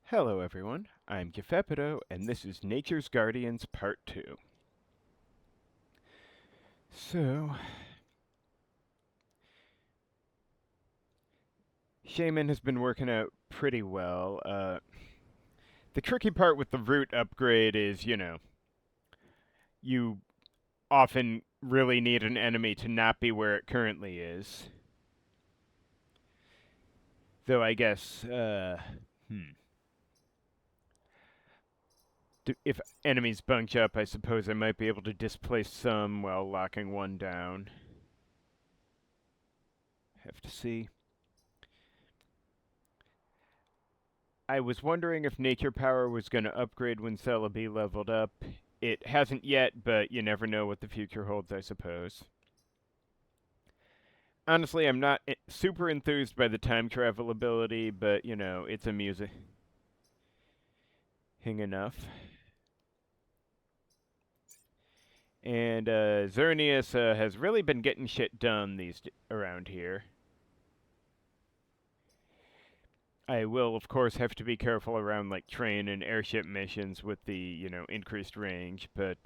Hello everyone, I'm Gefepido, and this is Nature's Guardians Part 2. So, Shaman has been working out pretty well. The tricky part with the root upgrade is, you often really need an enemy to not be where it currently is. Though I guess, if enemies bunch up, I suppose I might be able to displace some while locking one down. Have to see. I was wondering if Nature Power was going to upgrade when Celebi leveled up. It hasn't yet, but you never know what the future holds, I suppose. Honestly, I'm not super enthused by the time travel ability, but, it's amusing enough. And Xerneas has really been getting shit done around here. I will, of course, have to be careful around like train and airship missions with the, increased range, but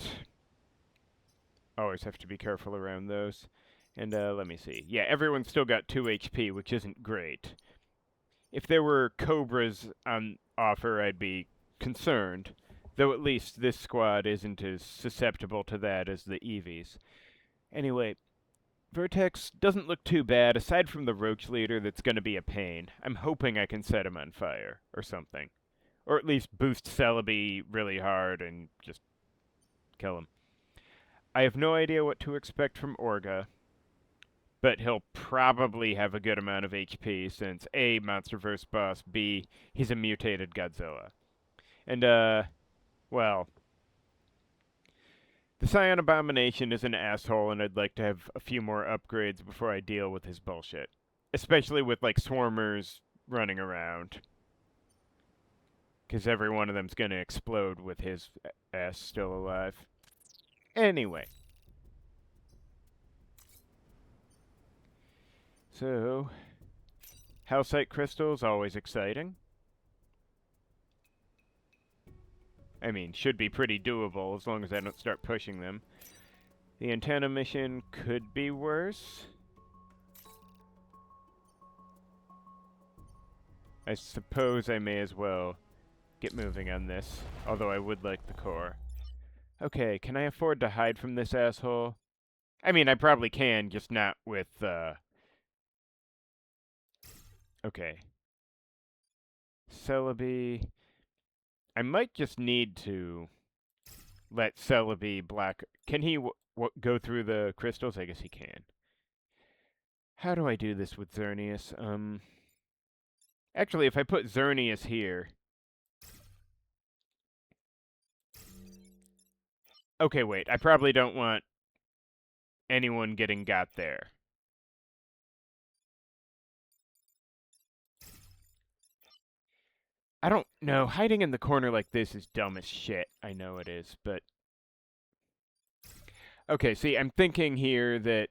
always have to be careful around those. And let me see. Yeah, everyone's still got 2 HP, which isn't great. If there were Cobras on offer, I'd be concerned. Though at least this squad isn't as susceptible to that as the Eevees. Anyway, Vertex doesn't look too bad, aside from the Roach leader that's going to be a pain. I'm hoping I can set him on fire, or something. Or at least boost Celebi really hard and just kill him. I have no idea what to expect from Orga, but he'll probably have a good amount of HP since A, Monsterverse boss, B, he's a mutated Godzilla. And, well, the Scion Abomination is an asshole, and I'd like to have a few more upgrades before I deal with his bullshit. Especially with, like, swarmers running around. Because every one of them's gonna explode with his ass still alive. Anyway. So, Hellsite crystals, always exciting. I mean, should be pretty doable as long as I don't start pushing them. The antenna mission could be worse. I suppose I may as well get moving on this, although I would like the core. Okay, can I afford to hide from this asshole? I mean, I probably can, just not with, okay. Celebi. I might just need to let Celebi black... Can he go through the crystals? I guess he can. How do I do this with Xerneas? Actually, if I put Xerneas here... Okay, wait. I probably don't want anyone getting got there. I don't know. Hiding in the corner like this is dumb as shit. I know it is, but... Okay, see, I'm thinking here that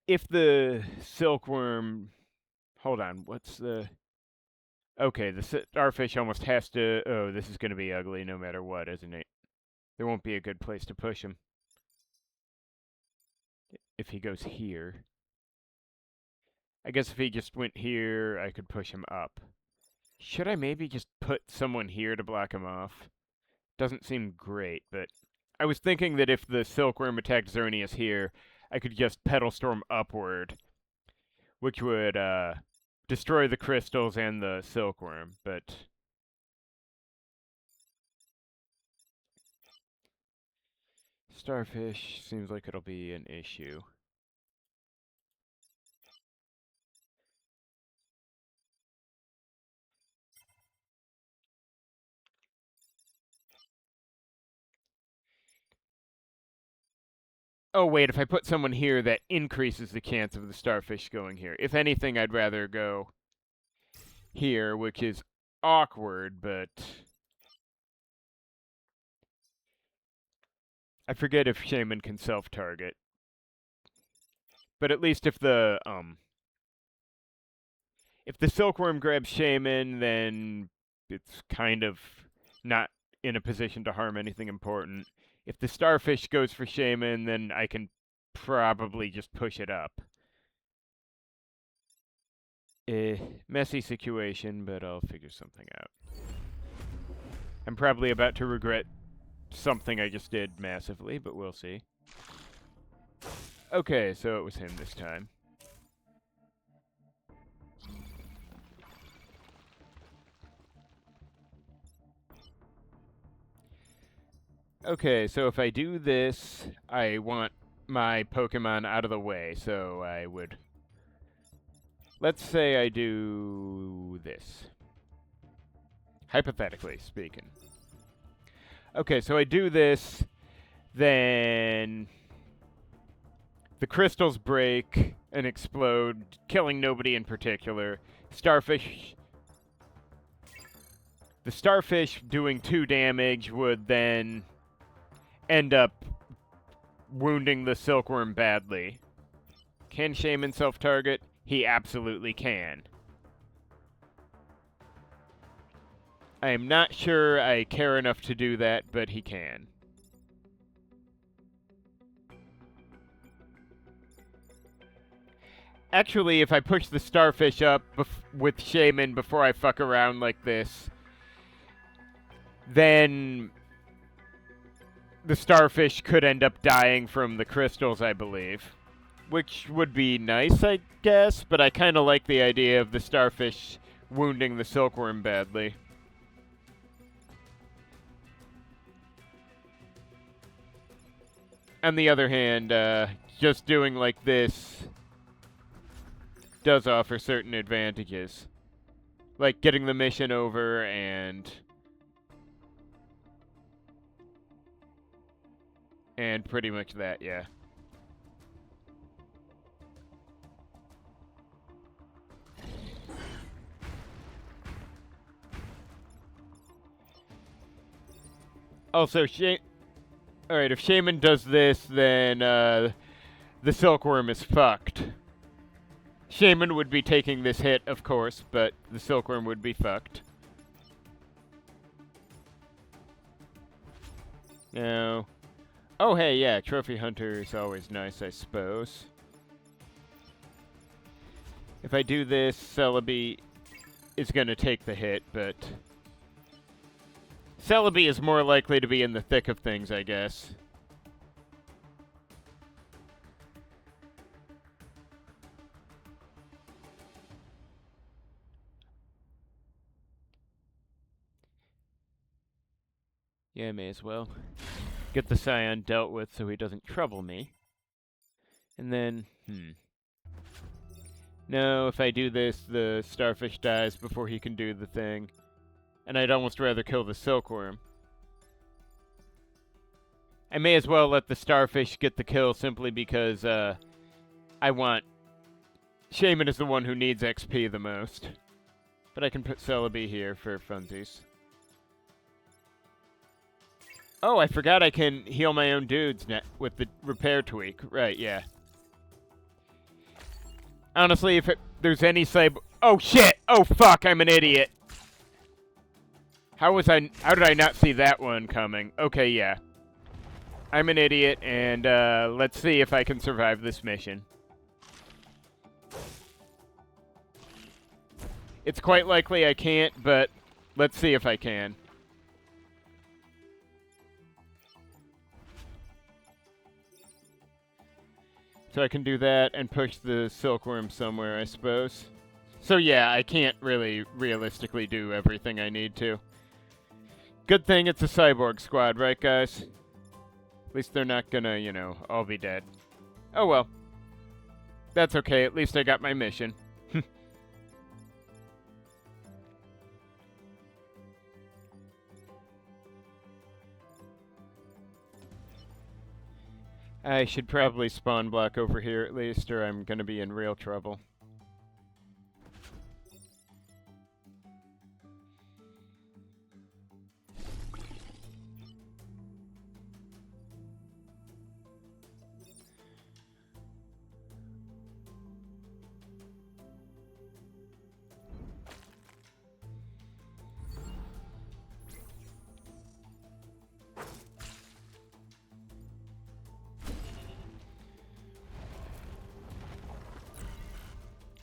if the silkworm... Hold on, what's the... Okay, the starfish almost has to... Oh, this is going to be ugly no matter what, isn't it? There won't be a good place to push him. If he goes here. I guess if he just went here, I could push him up. Should I maybe just put someone here to block him off? Doesn't seem great, but... I was thinking that if the silkworm attacked Xerneas here, I could just Petal Storm upward, which would, destroy the crystals and the silkworm, but... Starfish seems like it'll be an issue. Oh, wait, if I put someone here, that increases the chance of the starfish going here. If anything, I'd rather go here, which is awkward, but... I forget if Shaman can self-target. But at least if the, If the Silkworm grabs Shaman, then it's kind of not in a position to harm anything important. If the Starfish goes for Shaman, then I can probably just push it up. Messy situation, but I'll figure something out. I'm probably about to regret something I just did massively, but we'll see. Okay, so it was him this time. Okay, so if I do this, I want my Pokemon out of the way, so I would... Let's say I do this. Hypothetically speaking. Okay, so I do this, then the crystals break and explode, killing nobody in particular. Starfish... The Starfish doing 2 damage would then end up wounding the Silkworm badly. Can Shaman self-target? He absolutely can. I am not sure I care enough to do that, but he can. Actually, if I push the Starfish up with Shaman before I fuck around like this, then the Starfish could end up dying from the crystals, I believe. Which would be nice, I guess, but I kind of like the idea of the Starfish wounding the Silkworm badly. On the other hand, just doing like this does offer certain advantages. Like getting the mission over and pretty much that, yeah. Also, alright, if Shaman does this, then the Silkworm is fucked. Shaman would be taking this hit, of course, but the Silkworm would be fucked. No. Oh, hey, yeah, Trophy Hunter is always nice, I suppose. If I do this, Celebi is going to take the hit, but Celebi is more likely to be in the thick of things, I guess. Yeah, I may as well get the Scion dealt with so he doesn't trouble me. And then, No, if I do this, the Starfish dies before he can do the thing. And I'd almost rather kill the Silkworm. I may as well let the Starfish get the kill simply because, I want... Shaman is the one who needs XP the most. But I can put Celebi here for funsies. Oh, I forgot I can heal my own dudes with the repair tweak. Right, yeah. Honestly, if there's any Oh, shit! Oh, fuck, I'm an idiot! How did I not see that one coming? Okay, yeah. I'm an idiot, and, let's see if I can survive this mission. It's quite likely I can't, but let's see if I can. So I can do that and push the Silkworm somewhere, I suppose. So yeah, I can't really realistically do everything I need to. Good thing it's a cyborg squad, right, guys? At least they're not gonna, you know, all be dead. Oh well. That's okay, at least I got my mission. I should probably spawn block over here at least, or I'm gonna be in real trouble.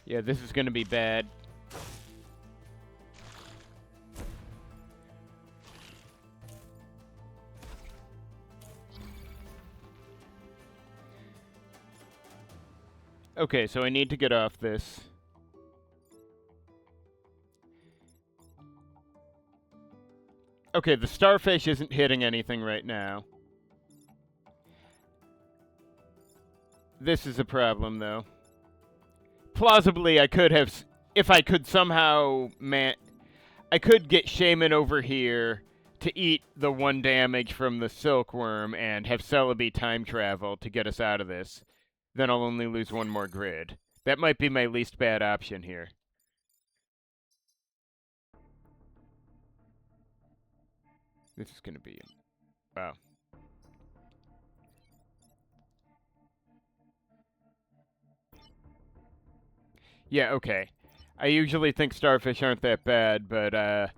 Yeah, this is gonna be bad. Okay, so I need to get off this. Okay, the starfish isn't hitting anything right now. This is a problem, though. Plausibly, I could have... If I could somehow... I could get Shaman over here to eat the 1 damage from the silkworm and have Celebi time travel to get us out of this. Then I'll only lose 1 more grid. That might be my least bad option here. This is going to be... Wow. Yeah, okay. I usually think starfish aren't that bad, but I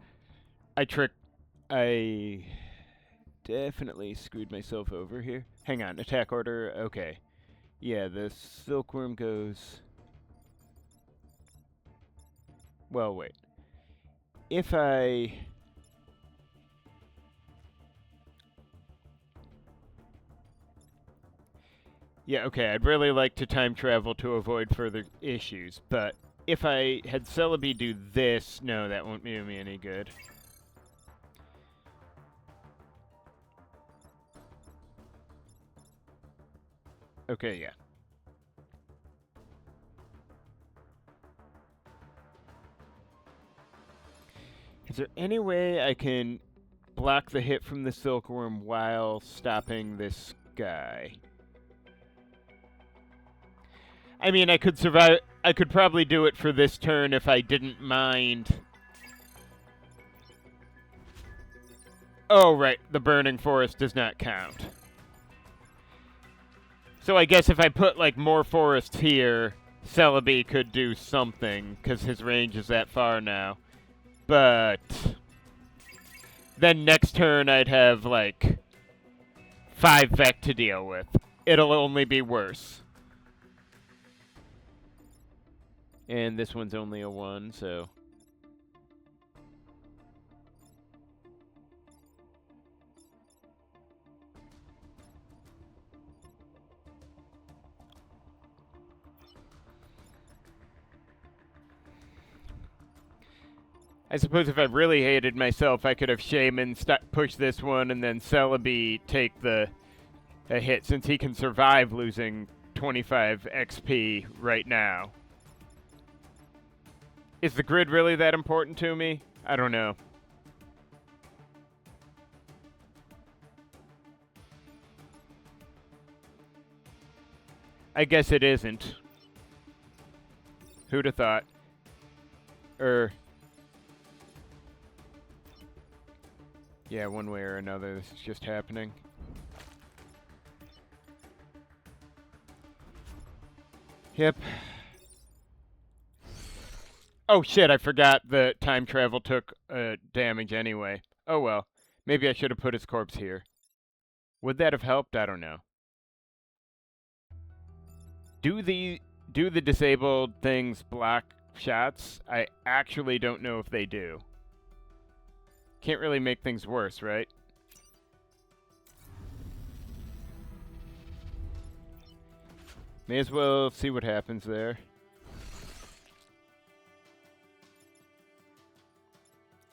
definitely screwed myself over here. Hang on, attack order, okay. Yeah, the silkworm goes... Well, wait. If I... Yeah, okay, I'd really like to time travel to avoid further issues, but if I had Celebi do this, no, that won't do me any good. Okay, yeah. Is there any way I can block the hit from the silkworm while stopping this guy? I mean, I could survive. I could probably do it for this turn if I didn't mind. Oh, right. The burning forest does not count. So I guess if I put, like, more forests here, Celebi could do something, because his range is that far now. But then next turn I'd have, like, 5 Vec to deal with. It'll only be worse. And this one's only a 1, so... I suppose if I really hated myself, I could have Shaman push this one and then Celebi take a hit, since he can survive losing 25 XP right now. Is the grid really that important to me? I don't know. I guess it isn't. Who'd have thought? Yeah, one way or another, this is just happening. Yep. Oh shit, I forgot the time travel took damage anyway. Oh well. Maybe I should have put his corpse here. Would that have helped? I don't know. Do the disabled things block shots? I actually don't know if they do. Can't really make things worse, right? May as well see what happens there.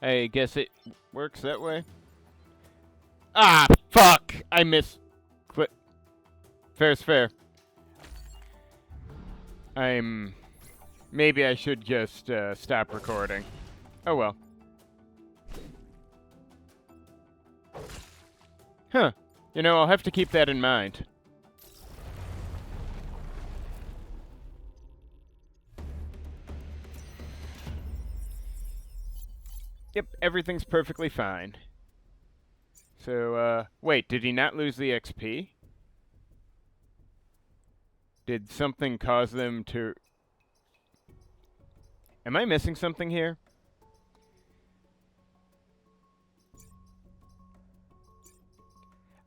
I guess it works that way. Ah, fuck! I missed. Fair's fair. Maybe I should just stop recording. Oh well. Huh. You know, I'll have to keep that in mind. Yep, everything's perfectly fine. So, wait, did he not lose the XP? Did something cause them to... Am I missing something here?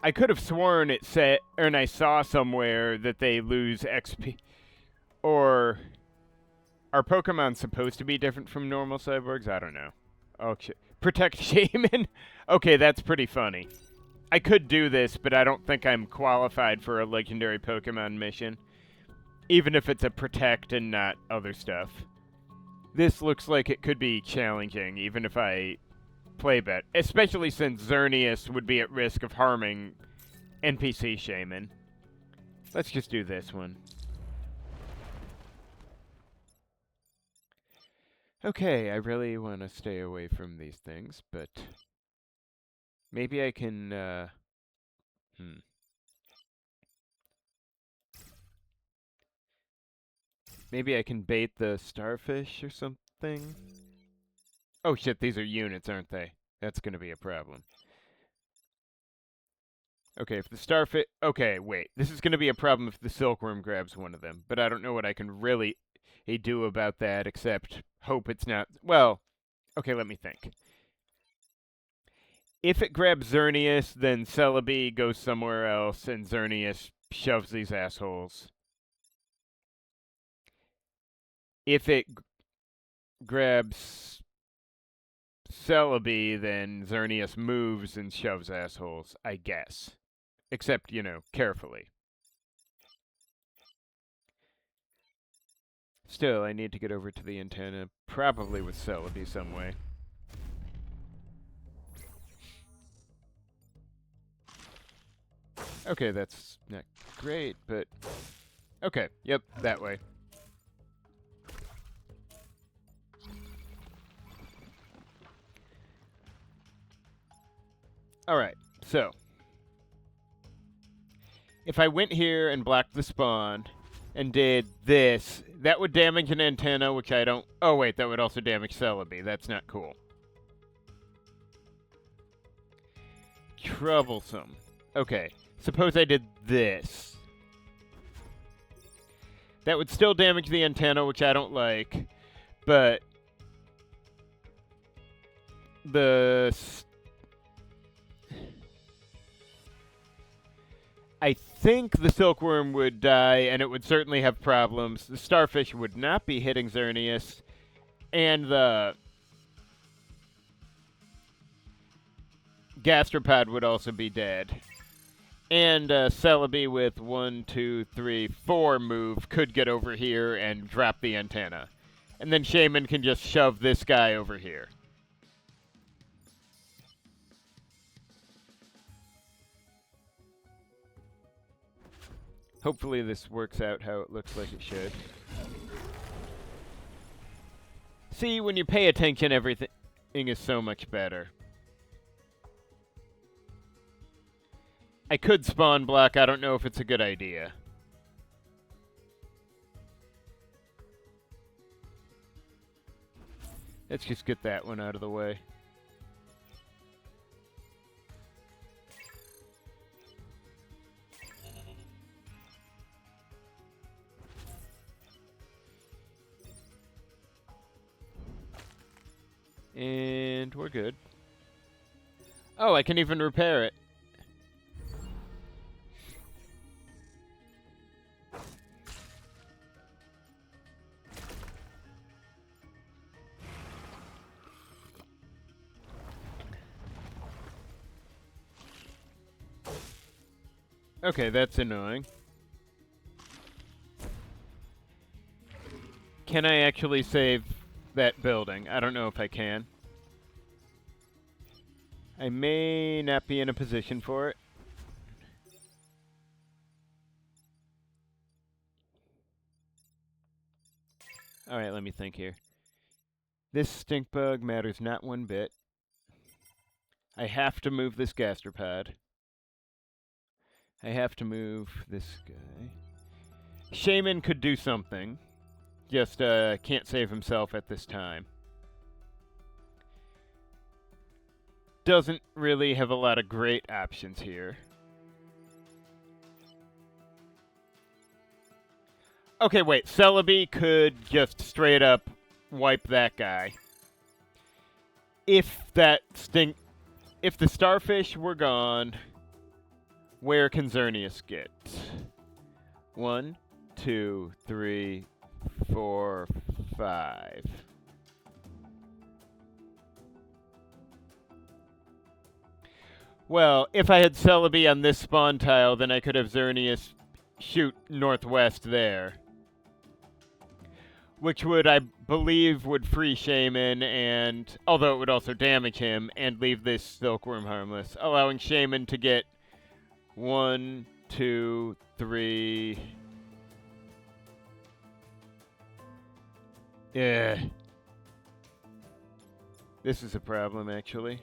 I could have sworn it said, and I saw somewhere that they lose XP. Or... Are Pokemon supposed to be different from normal cyborgs? I don't know. Okay. Protect Shaman? Okay, that's pretty funny. I could do this, but I don't think I'm qualified for a legendary Pokemon mission. Even if it's a protect and not other stuff. This looks like it could be challenging, even if I play bet. Especially since Xerneas would be at risk of harming NPC Shaman. Let's just do this one. Okay, I really want to stay away from these things, but maybe I can, Maybe I can bait the starfish or something? Oh shit, these are units, aren't they? That's gonna be a problem. Okay, if the starfish... Okay, wait. This is gonna be a problem if the silkworm grabs one of them, but I don't know what I can really do about that except hope it's not... Well, okay, let me think. If it grabs Xerneas, then Celebi goes somewhere else, and Xerneas shoves these assholes. If it grabs Celebi, then Xerneas moves and shoves assholes, I guess. Except, you know, carefully. Still, I need to get over to the antenna, probably with Celebi some way. Okay, that's not great, but... Okay, yep, that way. Alright, so... If I went here and blocked the spawn, and did this, that would damage an antenna, which I don't... Oh wait, that would also damage Celebi. That's not cool. Troublesome. Okay, suppose I did this. That would still damage the antenna, which I don't like, but... I think the silkworm would die, and it would certainly have problems. The starfish would not be hitting Xerneas, and the gastropod would also be dead. And Celebi with 1, 2, 3, 4 move could get over here and drop the antenna. And then Shaman can just shove this guy over here. Hopefully this works out how it looks like it should. See, when you pay attention, everything is so much better. I could spawn block. I don't know if it's a good idea. Let's just get that one out of the way. And we're good. Oh, I can even repair it. Okay, that's annoying. Can I actually save that building? I don't know if I can. I may not be in a position for it. Alright, let me think here. This stink bug matters not one bit. I have to move this gastropod. I have to move this guy. Shaman could do something. Just can't save himself at this time. Doesn't really have a lot of great options here. Okay, wait. Celebi could just straight up wipe that guy. If the starfish were gone, where can Xerneas get? 1, 2, 3, 4, 5. Well, if I had Celebi on this spawn tile, then I could have Xerneas shoot northwest there. Which would, I believe, would free Shaman, and although it would also damage him, and leave this Silkworm harmless, allowing Shaman to get 1, 2, 3. Yeah. This is a problem, actually.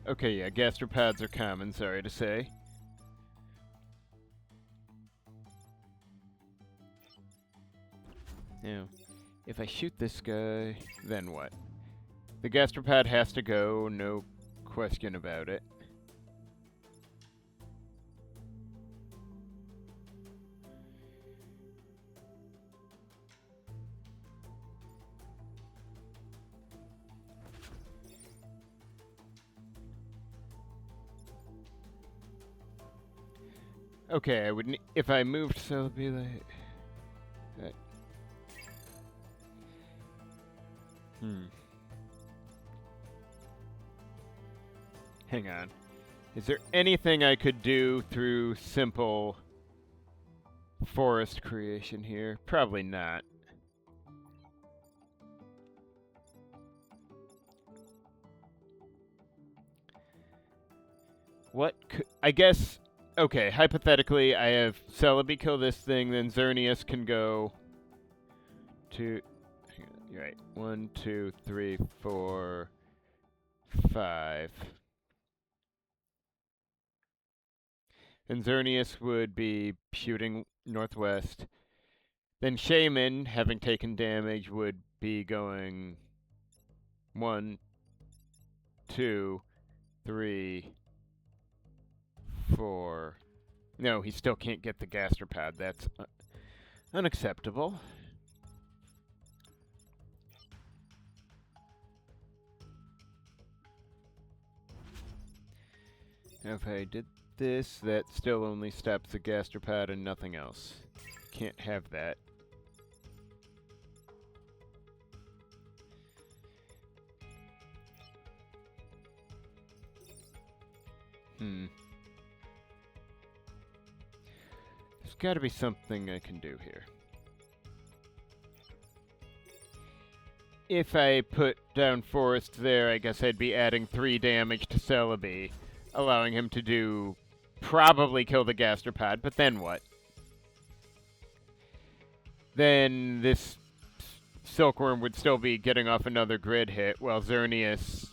Okay, yeah, gastropods are common, sorry to say. Now, if I shoot this guy, then what? The gastropod has to go, no question about it. Okay, I would if I moved, so it'd be like that. Hang on. Is there anything I could do through simple forest creation here? Probably not. What could, I guess, okay, hypothetically, I have Celebi kill this thing, then Xerneas can go to, you're right, 1, 2, 3, 4, 5. And Xerneas would be shooting northwest. Then Shaman, having taken damage, would be going 1, 2, 3, 4. No, he still can't get the gastropod. That's unacceptable. If I did this, that still only stops the gastropod and nothing else. Can't have that. There's gotta be something I can do here. If I put down Forest there, I guess I'd be adding 3 damage to Celebi, allowing him to do probably kill the gastropod, but then what? Then this Silkworm would still be getting off another grid hit, while Xerneas...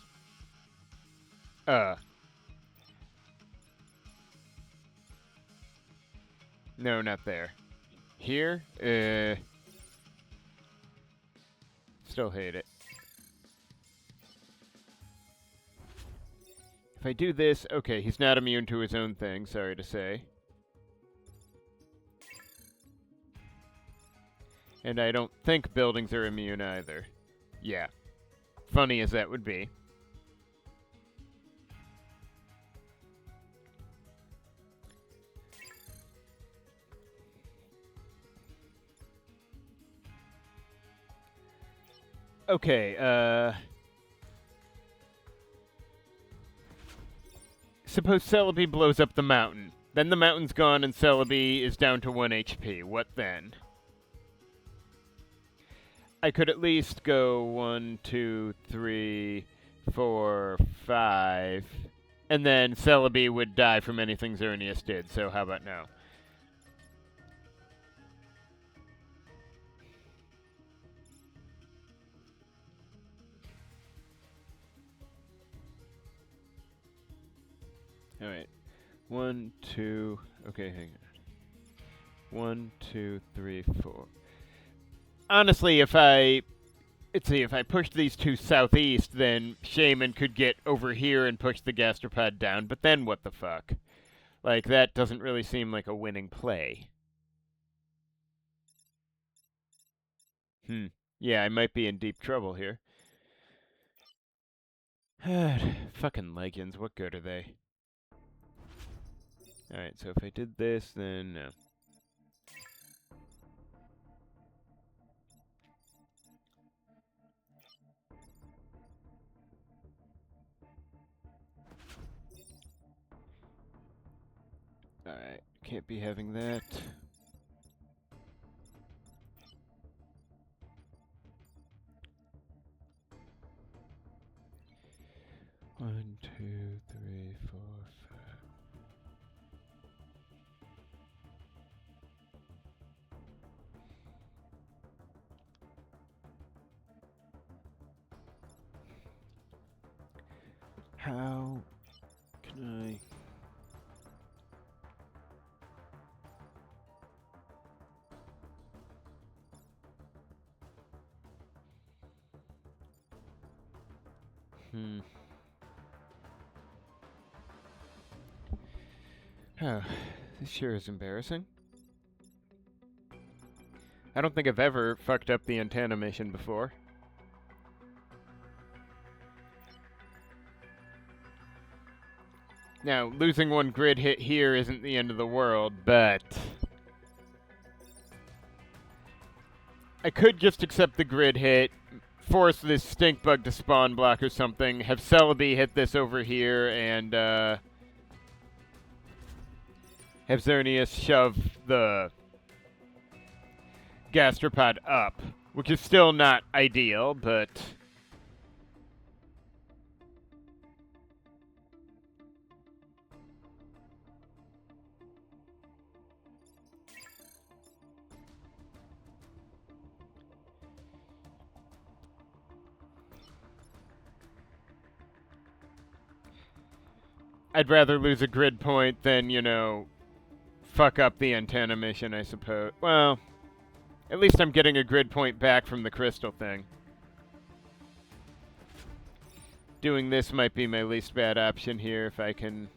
No, not there. Here? Still hate it. If I do this, okay, he's not immune to his own thing, sorry to say. And I don't think buildings are immune either. Yeah. Funny as that would be. Okay, suppose Celebi blows up the mountain. Then the mountain's gone and Celebi is down to 1 HP. What then? I could at least go 1, 2, 3, 4, 5. And then Celebi would die from anything Xerneas did, so how about now? Alright. 1, 2... Okay, hang on. 1, 2, 3, 4. Honestly, if I... Let's see, if I pushed these two southeast, then Shaman could get over here and push the gastropod down, but then what the fuck? Like, that doesn't really seem like a winning play. Yeah, I might be in deep trouble here. Fucking leggings, what good are they? Alright, so if I did this, then no. Alright, can't be having that. One, two, three, four, five. How can I... Oh, this sure is embarrassing. I don't think I've ever fucked up the antenna mission before. Now, losing one grid hit here isn't the end of the world, but... I could just accept the grid hit, force this stink bug to spawn block or something, have Celebi hit this over here, and, have Xerneas shove the gastropod up, which is still not ideal, but... I'd rather lose a grid point than, you know, fuck up the antenna mission, I suppose. Well, at least I'm getting a grid point back from the crystal thing. Doing this might be my least bad option here if I can...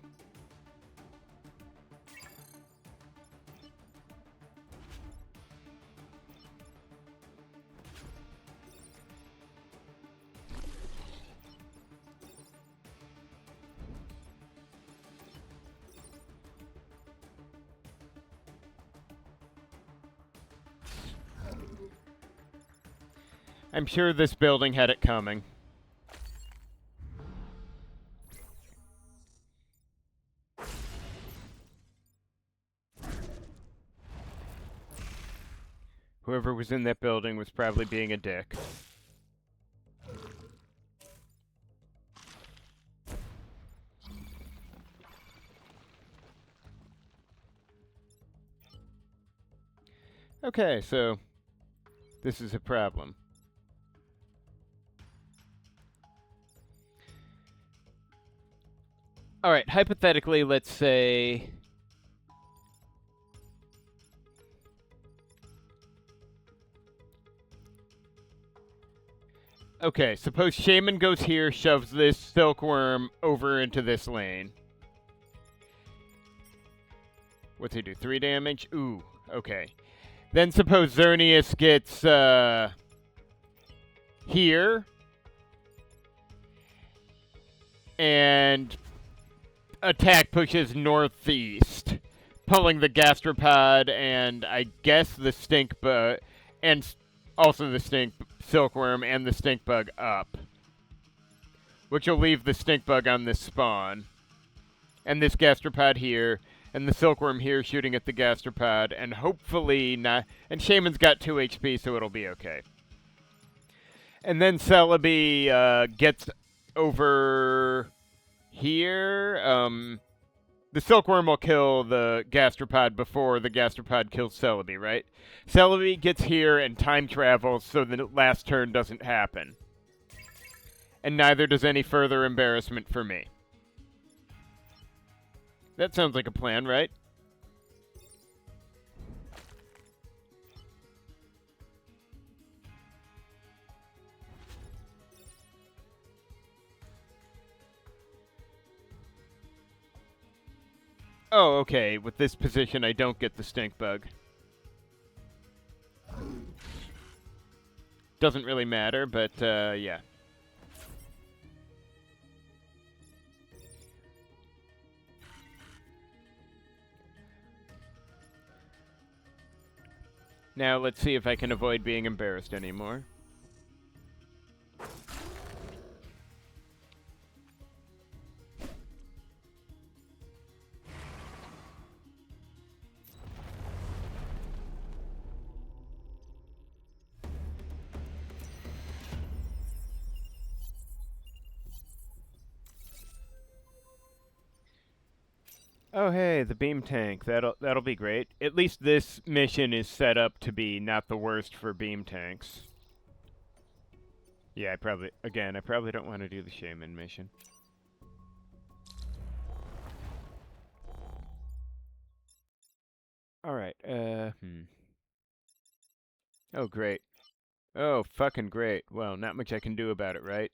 I'm sure this building had it coming. Whoever was in that building was probably being a dick. Okay, so this is a problem. Alright, hypothetically, let's say... Okay, suppose Shaman goes here, shoves this Silkworm over into this lane. What's he do? 3 damage? Ooh, okay. Then suppose Xerneas gets, here. And attack pushes northeast, pulling the gastropod and I guess the stink bug, and also the stink silkworm and the stink bug up, which will leave the stink bug on this spawn, and this gastropod here, and the silkworm here shooting at the gastropod, and hopefully not. And Shaman's got 2 HP, so it'll be okay. And then Celebi gets over here. The silkworm will kill the gastropod before the gastropod kills Celebi, right? Celebi gets here and time travels so the last turn doesn't happen. And neither does any further embarrassment for me. That sounds like a plan, right? Oh, okay. With this position, I don't get the stink bug. doesn't really matter, but yeah. Now let's see if I can avoid being embarrassed anymore. Oh hey, the beam tank. That'll be great. At least this mission is set up to be not the worst for beam tanks. Yeah, I probably don't want to do the shaman mission. Alright, Oh, great. Oh, fucking great. Well, not much I can do about it, right?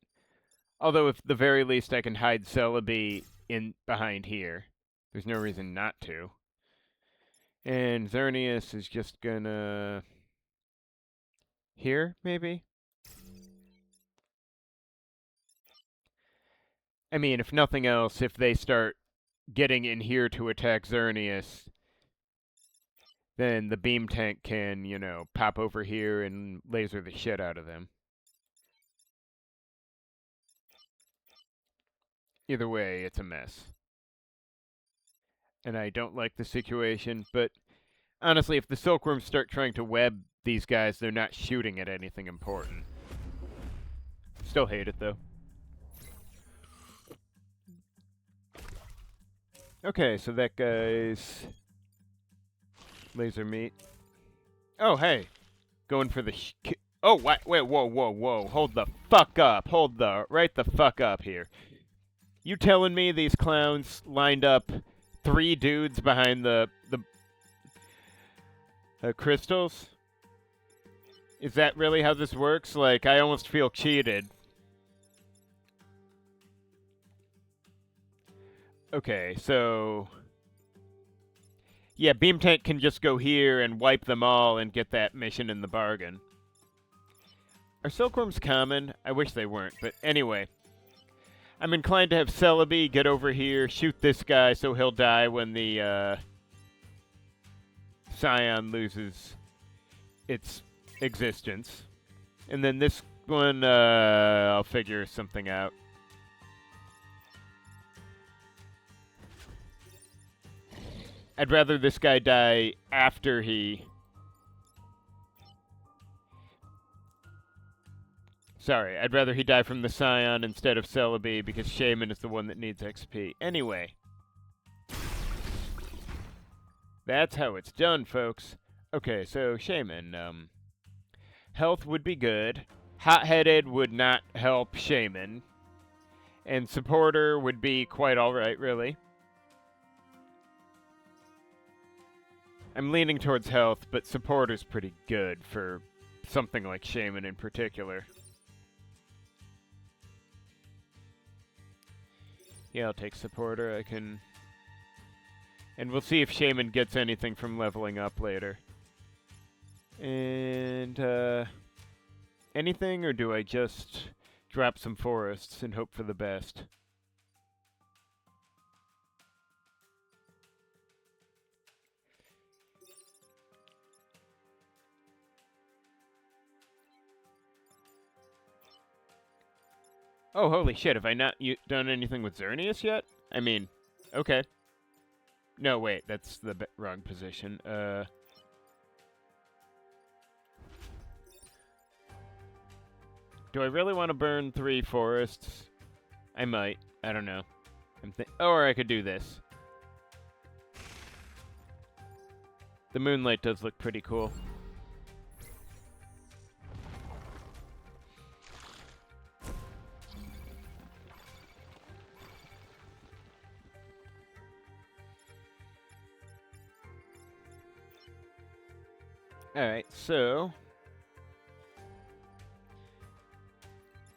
Although, at the very least, I can hide Celebi in behind here. There's no reason not to. And Xerneas is just gonna... Here, maybe? I mean, if nothing else, if they start getting in here to attack Xerneas, then the beam tank can, you know, pop over here and laser the shit out of them. Either way, it's a mess. And I don't like the situation, but honestly, if the silkworms start trying to web these guys, they're not shooting at anything important. Still hate it, though. Okay, so that guy's laser meat. Oh, hey. Going for the... Oh, wait, whoa. Hold the fuck up. Right the fuck up here. You telling me these clowns lined up 3 dudes behind the crystals? Is that really how this works? Like, I almost feel cheated. Okay, so... Yeah, Beam Tank can just go here and wipe them all and get that mission in the bargain. Are silkworms common? I wish they weren't, but anyway. I'm inclined to have Celebi get over here, shoot this guy so he'll die when the Scion loses its existence. And then this one, I'll figure something out. I'd rather this guy die after he... Sorry, I'd rather he die from the Scion instead of Celebi because Shaman is the one that needs XP. Anyway. That's how it's done, folks. Okay, so Shaman, health would be good. Hot-headed would not help Shaman. And Supporter would be quite alright, really. I'm leaning towards health, but Supporter's pretty good for something like Shaman in particular. Yeah, I'll take Supporter. I can... And we'll see if Shaman gets anything from leveling up later. And, anything, or do I just drop some forests and hope for the best? Oh, holy shit, have I not done anything with Xerneas yet? I mean, okay. No, wait, that's the wrong position. Do I really want to burn 3 forests? I might. I don't know. Or I could do this. The moonlight does look pretty cool. Alright, so...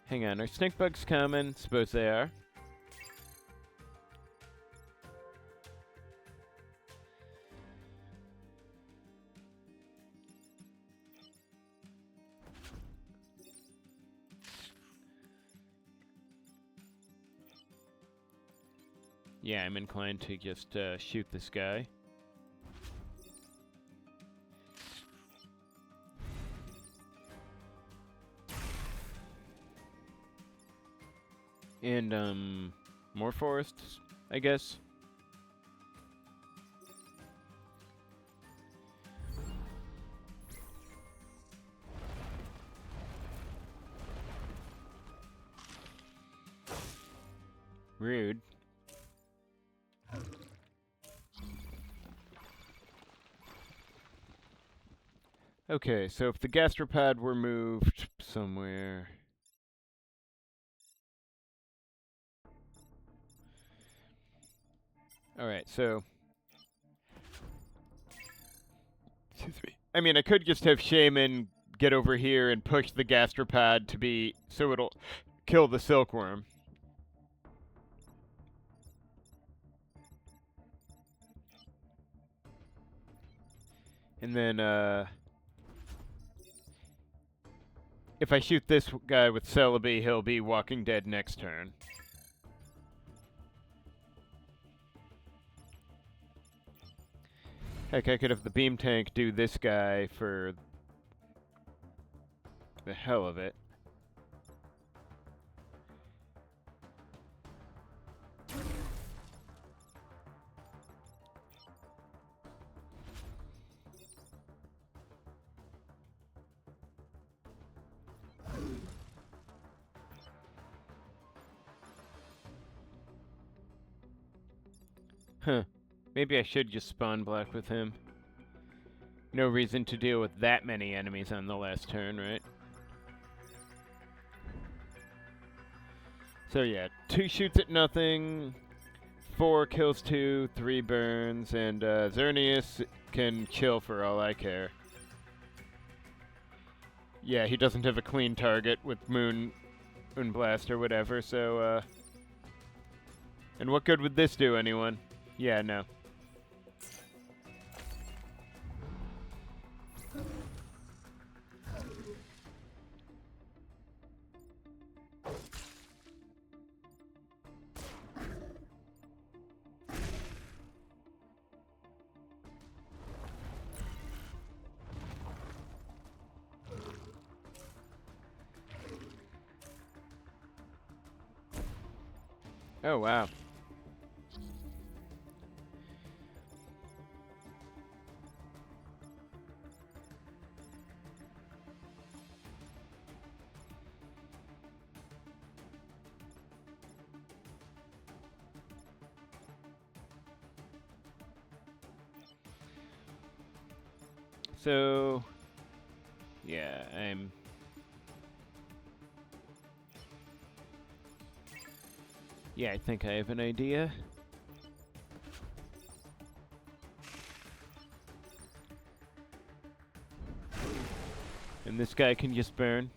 Hang on, are stink bugs common? Suppose they are. Yeah, I'm inclined to just shoot this guy. And, more forests, I guess. Rude. Okay, so if the gastropod were moved somewhere... Alright, so... Excuse me. I mean, I could just have Shaman get over here and push the gastropod to be... so it'll kill the silkworm. And then, if I shoot this guy with Celebi, he'll be Walking Dead next turn. Heck, I could have the beam tank do this guy for the hell of it. Huh. Maybe I should just spawn black with him. No reason to deal with that many enemies on the last turn, right? So yeah, 2 shoots at nothing, 4 kills 2, 3 burns, and Xerneas can chill for all I care. Yeah, he doesn't have a clean target with Moonblast or whatever, so and what good would this do anyone? Yeah, no. Oh, wow. So, yeah, Yeah, I think I have an idea. And this guy can just burn.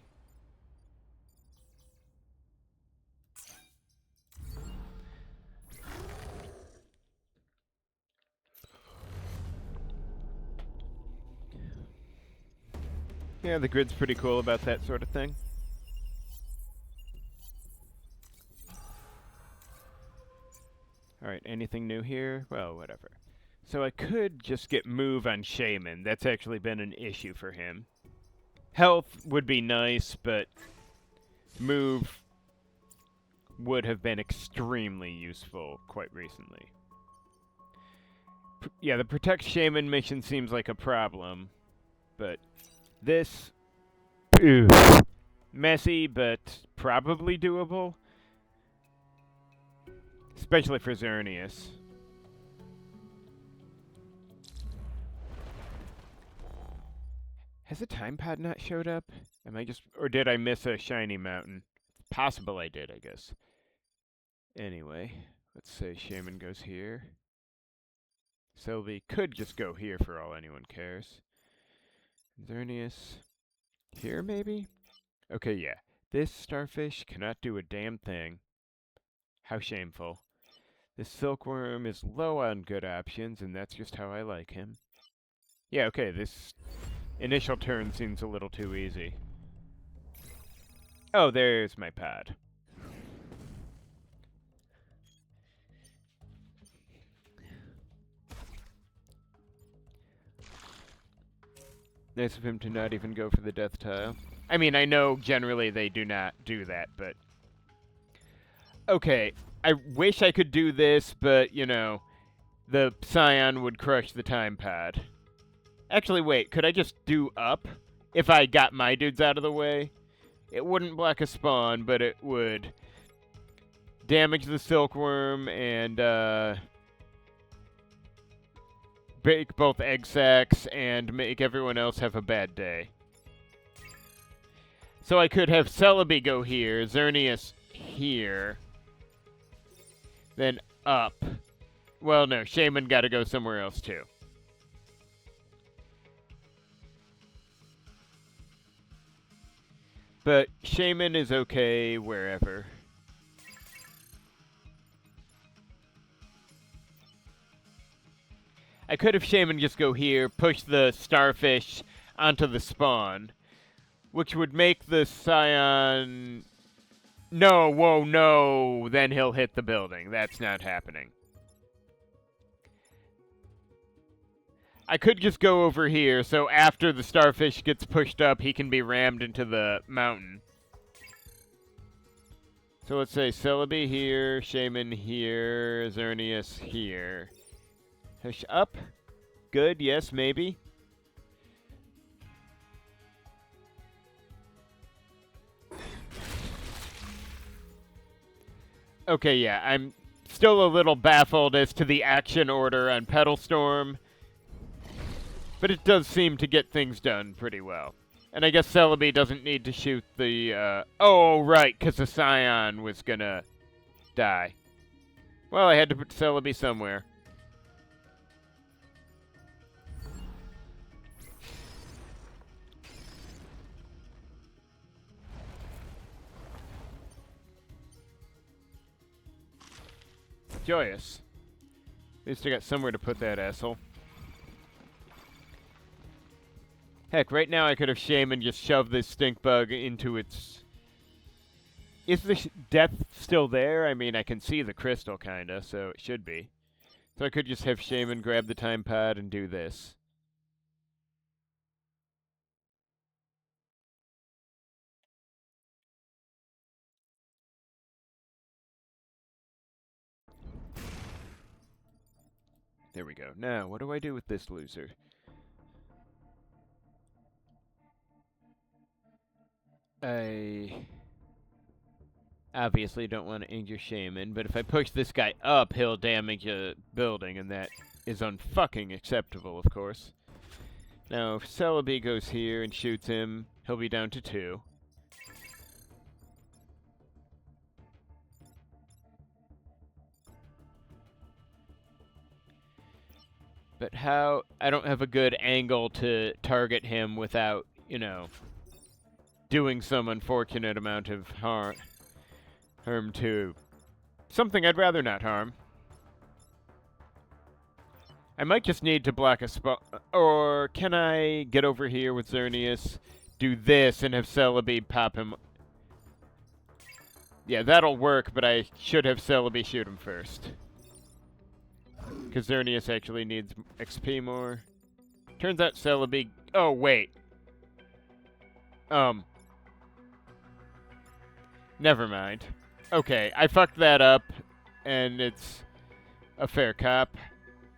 Yeah, the grid's pretty cool about that sort of thing. Alright, anything new here? Well, whatever. So I could just get move on Shaman. That's actually been an issue for him. Health would be nice, but move would have been extremely useful quite recently. Yeah, the Protect Shaman mission seems like a problem, but this... Ew. Messy, but probably doable. Especially for Xerneas. Has the time pod not showed up? Am I just... or did I miss a shiny mountain? Possible I did, I guess. Anyway, let's say Shaman goes here. Sylvie could just go here for all anyone cares. Xerneas... here, maybe? Okay, yeah. This starfish cannot do a damn thing. How shameful. This silkworm is low on good options, and that's just how I like him. Yeah, okay, this initial turn seems a little too easy. Oh, there's my pad. Nice of him to not even go for the death tile. I mean, I know generally they do not do that, but... Okay, I wish I could do this, but, you know, the Scion would crush the time pad. Actually, wait, could I just do up? If I got my dudes out of the way? It wouldn't block a spawn, but it would damage the silkworm and, break both egg sacs and make everyone else have a bad day. So I could have Celebi go here, Xerneas here, then up. Well, no, Shaman gotta go somewhere else too. But Shaman is okay wherever. I could have Shaman just go here, push the starfish onto the spawn, which would make the Scion... No, whoa, no, then he'll hit the building. That's not happening. I could just go over here, so after the starfish gets pushed up, he can be rammed into the mountain. So let's say Celebi here, Shaman here, Xerneas here. Push up. Good, yes, maybe. Okay, yeah, I'm still a little baffled as to the action order on Petalstorm, but it does seem to get things done pretty well. And I guess Celebi doesn't need to shoot the, oh, right, because the Scion was gonna die. Well, I had to put Celebi somewhere. Joyous. At least I got somewhere to put that asshole. Heck, right now I could have Shaman just shoved this stink bug into its... Is the death still there? I mean, I can see the crystal, kinda, so it should be. So I could just have Shaman grab the time pad and do this. There we go. Now, what do I do with this loser? I obviously don't want to injure Shaman, but if I push this guy up, he'll damage a building, and that is unfucking acceptable, of course. Now, if Celebi goes here and shoots him, he'll be down to 2. But how... I don't have a good angle to target him without, you know, doing some unfortunate amount of harm to something I'd rather not harm. I might just need to block a spot. Or can I get over here with Xerneas, do this, and have Celebi pop him? Yeah, that'll work, but I should have Celebi shoot him first. Because Xerneas actually needs XP more. Turns out Celebi... Oh, wait. Never mind. Okay, I fucked that up, and it's a fair cop.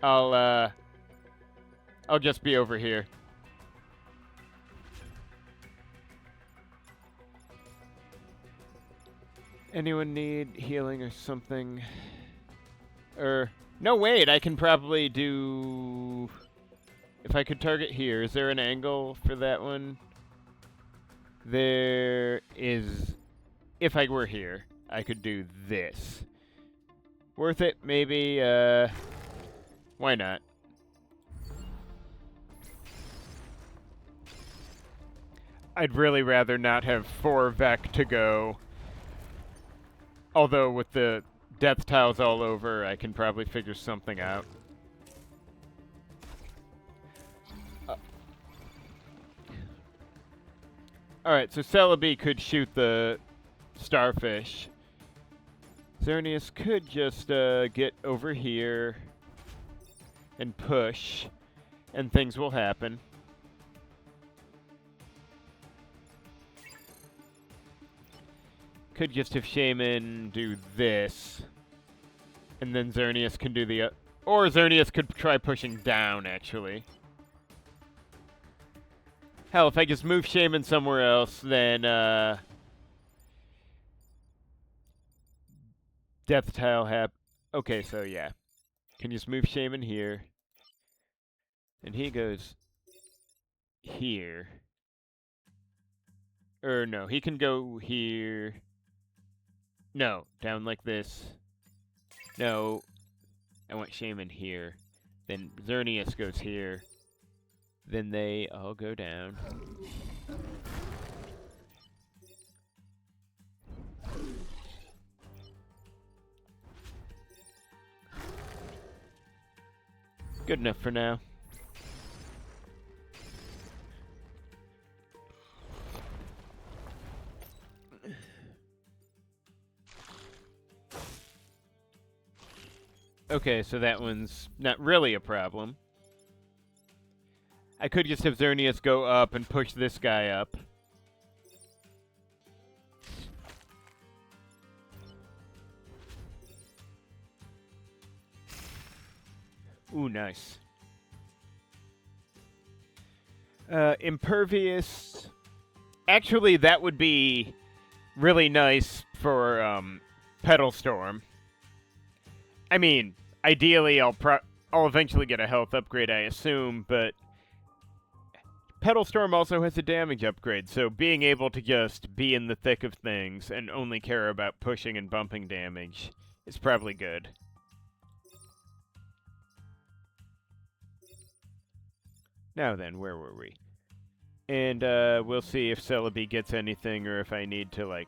I'll just be over here. Anyone need healing or something? No, wait, I can probably do... If I could target here, is there an angle for that one? There is... If I were here, I could do this. Worth it, maybe, why not? I'd really rather not have 4 Vec to go. Although with the death tiles all over, I can probably figure something out. Alright, so Celebi could shoot the starfish. Xerneas could just get over here and push, and things will happen. Could just have Shaman do this. And then Xerneas can do the... or Xerneas could try pushing down, actually. Hell, if I just move Shaman somewhere else, then, Death Tile okay, so yeah. Can just move Shaman here. And he goes... here. Or no, he can go here. No, down like this. No, I want Shaman here. Then Xerneas goes here. Then they all go down. Good enough for now. Okay, so that one's not really a problem. I could just have Xerneas go up and push this guy up. Ooh, nice. Impervious. Actually, that would be really nice for Petal Storm. I mean, ideally, I'll eventually get a health upgrade, I assume, but Petal Storm also has a damage upgrade, so being able to just be in the thick of things and only care about pushing and bumping damage is probably good. Now then, where were we? And we'll see if Celebi gets anything or if I need to, like...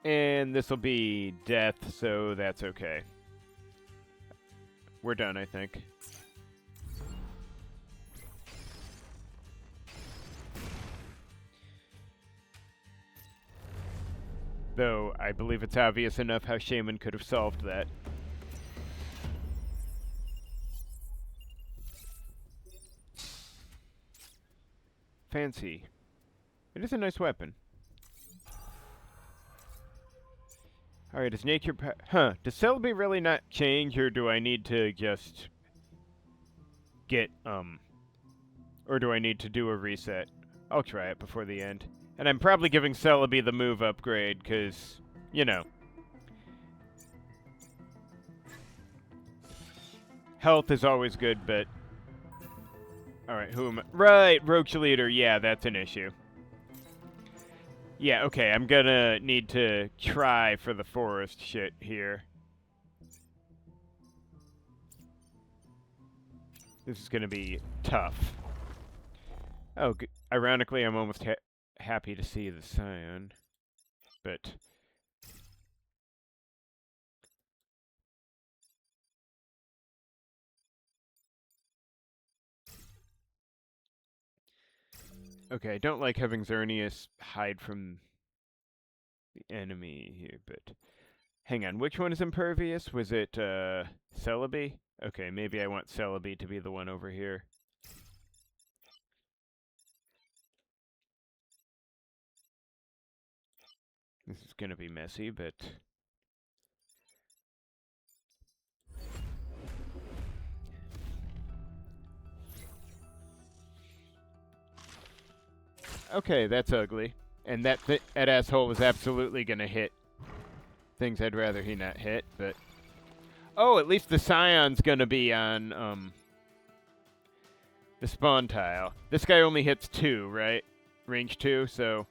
And this'll be death, so that's okay. We're done, I think. Though, I believe it's obvious enough how Shaman could have solved that. Fancy. It is a nice weapon. Alright, is nature... does Celebi really not change, or do I need to just... get, or do I need to do a reset? I'll try it before the end. And I'm probably giving Celebi the move upgrade, because, you know. Health is always good, but... Alright, who am I? Right, Roach Leader, yeah, that's an issue. Yeah, okay, I'm gonna need to try for the forest shit here. This is gonna be tough. Oh, ironically, I'm almost happy to see the Scion, but... Okay, I don't like having Xerneas hide from the enemy here, but... Hang on, which one is impervious? Was it, Celebi? Okay, maybe I want Celebi to be the one over here. This is gonna be messy, but... Okay, that's ugly. And that asshole is absolutely gonna hit things I'd rather he not hit, but... Oh, at least the Scion's gonna be on, the spawn tile. This guy only hits 2, right? Range 2, so...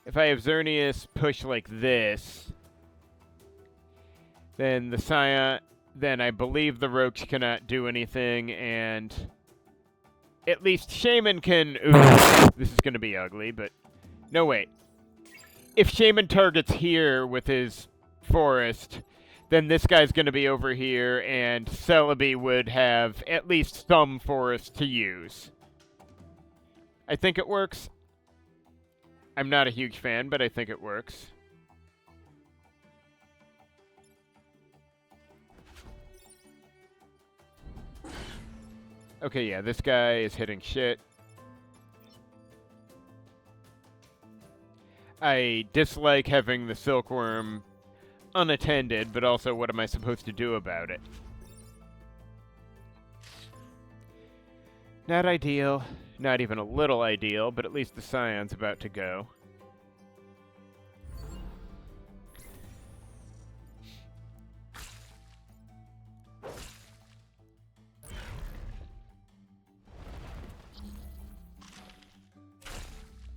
If I have Xerneas push like this... Then the Scion... Then I believe the Roach cannot do anything, and... At least Shaman can... Ooh, this is gonna be ugly, but... No, wait. If Shaman targets here with his forest, then this guy's gonna be over here, and Celebi would have at least some forest to use. I think it works. I'm not a huge fan, but I think it works. Okay, yeah, this guy is hitting shit. I dislike having the silkworm unattended, but also what am I supposed to do about it? Not ideal. Not even a little ideal, but at least the scion's about to go.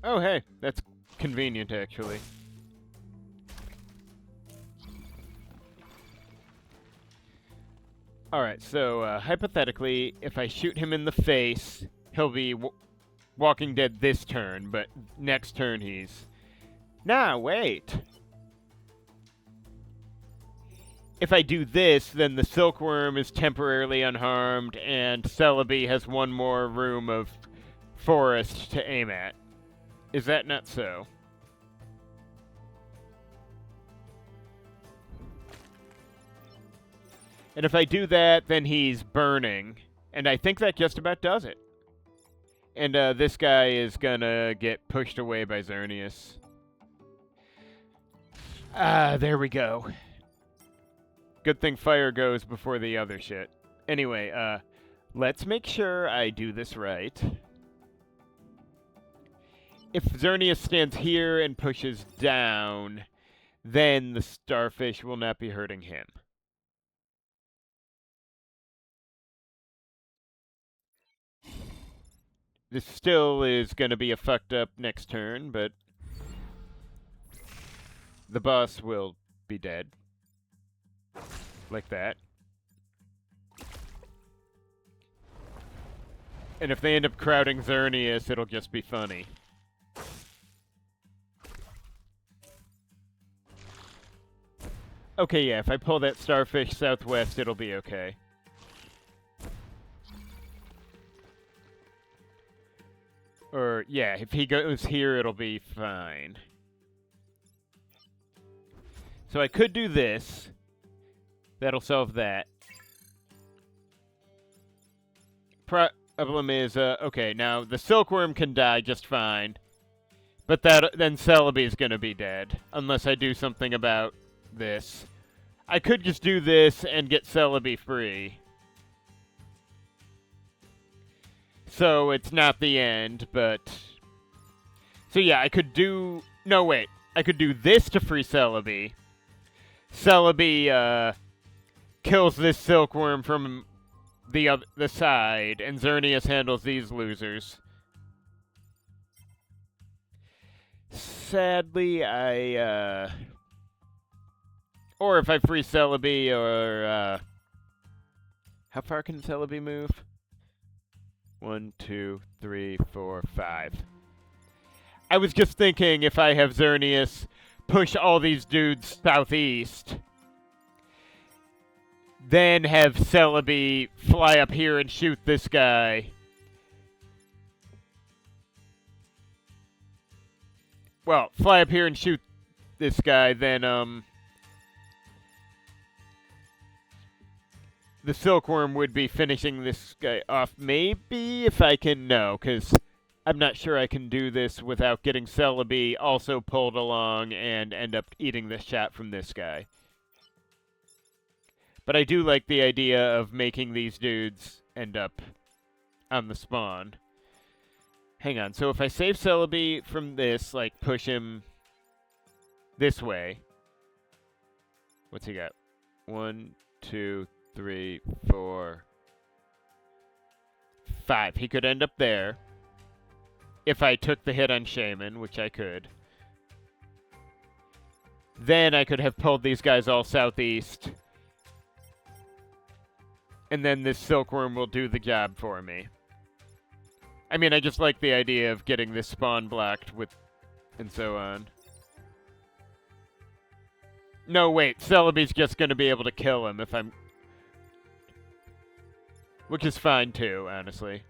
Oh, hey, that's convenient, actually. Alright, so, hypothetically, if I shoot him in the face, he'll be Walking Dead this turn, but next turn he's... Nah, wait! If I do this, then the silkworm is temporarily unharmed, and Celebi has one more room of forest to aim at. Is that not so? And if I do that, then he's burning. And I think that just about does it. And this guy is gonna get pushed away by Xerneas. Ah, there we go. Good thing fire goes before the other shit. Anyway, let's make sure I do this right. If Xerneas stands here and pushes down, then the starfish will not be hurting him. This still is going to be a fucked up next turn, but the boss will be dead. Like that. And if they end up crowding Xerneas, it'll just be funny. Okay, yeah, if I pull that starfish southwest, it'll be okay. Or, yeah, if he goes here, it'll be fine. So I could do this. That'll solve that. Problem is, okay, now the silkworm can die just fine. But then Celebi's gonna be dead. Unless I do something about this. I could just do this and get Celebi free. So it's not the end, but... So yeah, I could do... No, wait. I could do this to free Celebi. Celebi, kills this silkworm from the side, and Xerneas handles these losers. Sadly, or if I free Celebi, or, how far can Celebi move? 1, 2, 3, 4, 5. I was just thinking if I have Xerneas push all these dudes southeast, then have Celebi fly up here and shoot this guy. Well, fly up here and shoot this guy, then, the silkworm would be finishing this guy off. Maybe if I can... No, because I'm not sure I can do this without getting Celebi also pulled along and end up eating the shot from this guy. But I do like the idea of making these dudes end up on the spawn. Hang on, so if I save Celebi from this, like, push him this way. What's he got? 1, 2, 3, 4, 5. He could end up there. If I took the hit on Shaman, which I could. Then I could have pulled these guys all southeast. And then this silkworm will do the job for me. I mean, I just like the idea of getting this spawn blocked with... and so on. No, wait. Celebi's just going to be able to kill him if I'm... Which is fine, too, honestly.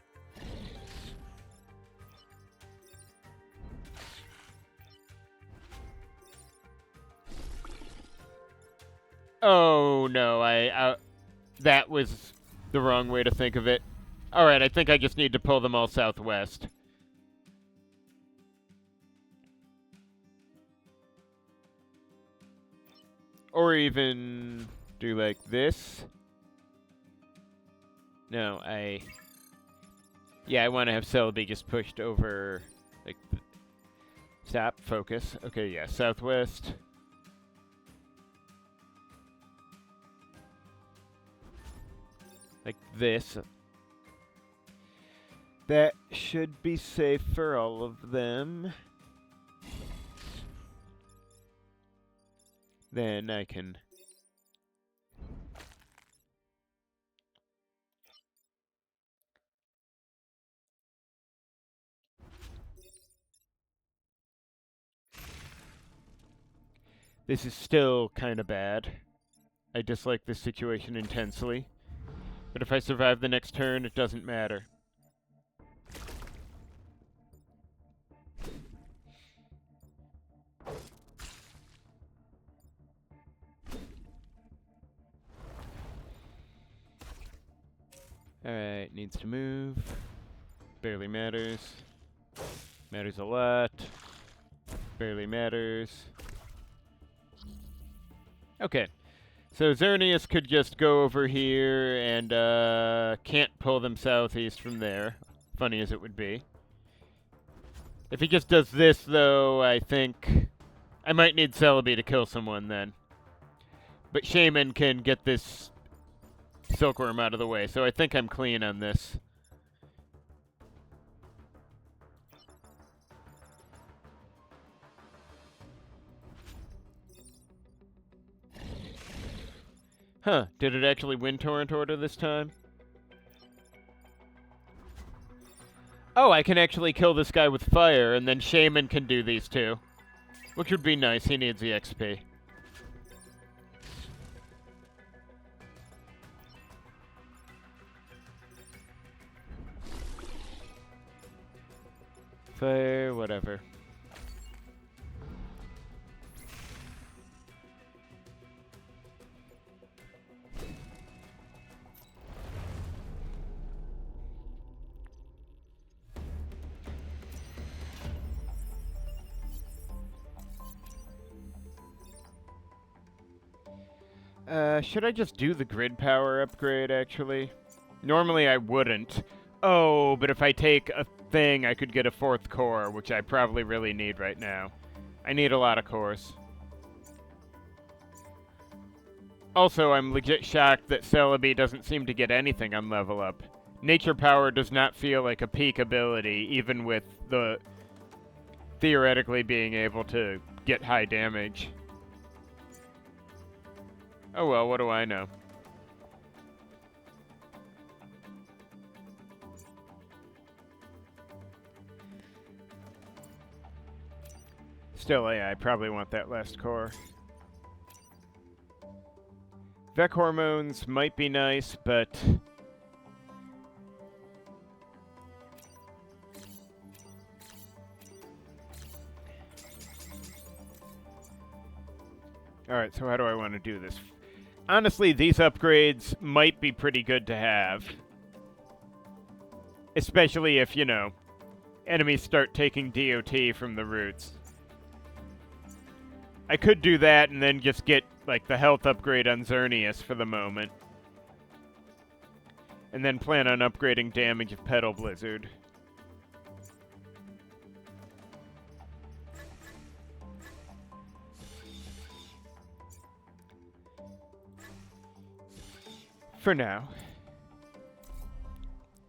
Oh, no, that was the wrong way to think of it. Alright, I think I just need to pull them all southwest. Or even do like this. No, yeah, I want to have Celebi just pushed over, like, stop, focus. Okay, yeah, southwest. Like this. That should be safe for all of them. Then I can... This is still kind of bad. I dislike this situation intensely. But if I survive the next turn, it doesn't matter. Alright, needs to move. Barely matters. Matters a lot. Barely matters. Okay. So Xerneas could just go over here and can't pull them southeast from there. Funny as it would be. If he just does this, though, I think I might need Celebi to kill someone then. But Shaman can get this Silkworm out of the way, so I think I'm clean on this. Huh, did it actually win Torrent Order this time? Oh, I can actually kill this guy with fire, and then Shaman can do these two. Which would be nice, he needs the XP. Fire, whatever. Should I just do the grid power upgrade, actually? Normally I wouldn't. Oh, but if I take a thing, I could get a 4th core, which I probably really need right now. I need a lot of cores. Also, I'm legit shocked that Celebi doesn't seem to get anything on level up. Nature Power does not feel like a peak ability, even with the theoretically being able to get high damage. Oh well, what do I know? Still, yeah, I probably want that last core. Vec hormones might be nice, but... Alright, so how do I want to do this? Honestly, these upgrades might be pretty good to have. Especially if, you know, enemies start taking DOT from the roots. I could do that and then just get, like, the health upgrade on Xerneas for the moment. And then plan on upgrading damage of Petal Blizzard. For now.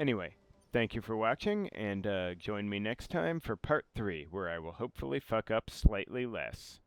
Anyway, thank you for watching, and join me next time for part 3, where I will hopefully fuck up slightly less.